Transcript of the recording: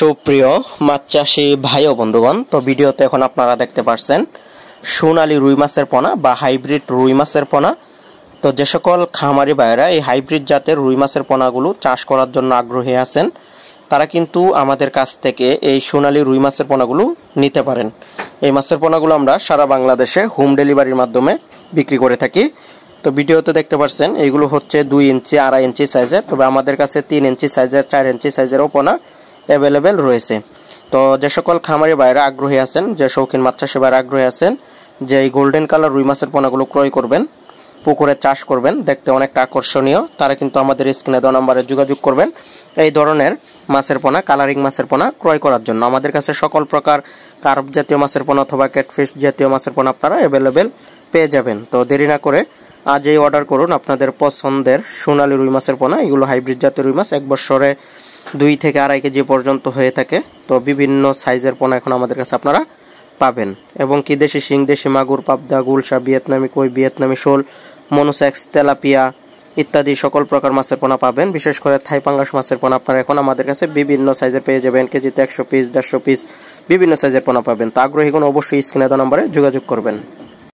সুপ্রিয় মাছ চাষী ভাই ও বন্ধুগণ, তো ভিডিওতে এখন আপনারা দেখতে পাচ্ছেন সোনালী রুই মাছের পোনা বা হাইব্রিড রুই মাছের পোনা। তো যে সকল খামারি ভাইরা এই হাইব্রিড জাতের রুই মাছের পোনাগুলো চাষ করার জন্য আগ্রহী আছেন, তারা কিন্তু আমাদের কাছ থেকে এই সোনালী রুই মাছের পোনাগুলো নিতে পারেন। এই মাছের পোনাগুলো আমরা সারা বাংলাদেশে হোম ডেলিভারির মাধ্যমে বিক্রি করে থাকি। তো ভিডিওতে দেখতে পাচ্ছেন এইগুলো হচ্ছে 2 ইঞ্চি 2.5 ইঞ্চি সাইজের, তবে আমাদের কাছে 3 ইঞ্চি সাইজের 4 ইঞ্চি সাইজেরও পোনা অ্যাভেলেবেল রয়েছে। তো যে সকল খামারি ভাইরা আগ্রহী আছেন, যে শৌখিন মাছ চাষি ভাইরা আগ্রহী আছেন যে এই গোল্ডেন কালার রুই মাছের পোনাগুলো ক্রয় করবেন, পুকুরে চাষ করবেন, দেখতে অনেকটা আকর্ষণীয়, তারা কিন্তু আমাদের স্ক্রিনে দেওয়া নম্বরে যোগাযোগ করবেন এই ধরনের মাছের পোনা, কালারিং মাছের পোনা ক্রয় করার জন্য। আমাদের কাছে সকল প্রকার কার্প জাতীয় মাছের পোনা অথবা ক্যাটফিশ জাতীয় মাছের পোনা আপনারা অ্যাভেলেবেল পেয়ে যাবেন। তো দেরি না করে আজই অর্ডার করুন আপনাদের পছন্দের সোনালী রুই মাছের পোনা। এগুলো হাইব্রিড জাতের রুই মাছ, 1 বছরে 2 থেকে 2.5 কেজি পর্যন্ত হয়ে থাকে। তো বিভিন্ন সাইজের পোনা এখন আমাদের কাছে আপনারা পাবেন, এবং কি দেশি শিং, দেশি মাগুর, পাবদা, গুলশা, ভিয়েতনামি কই, ভিয়েতনামি শোল, মনোসেক্স, তেলাপিয়া ইত্যাদি সকল প্রকার মাছের পোনা পাবেন। বিশেষ করে থাই পাঙ্গাস মাছের পোনা আপনারা এখন আমাদের কাছে বিভিন্ন সাইজের পেয়ে যাবেন, কেজিতে 100 পিস 150 পিস বিভিন্ন সাইজের পোনা পাবেন। তো আগ্রহী কোনো অবশ্যই স্ক্রিনে দেওয়া নম্বরে যোগাযোগ করবেন।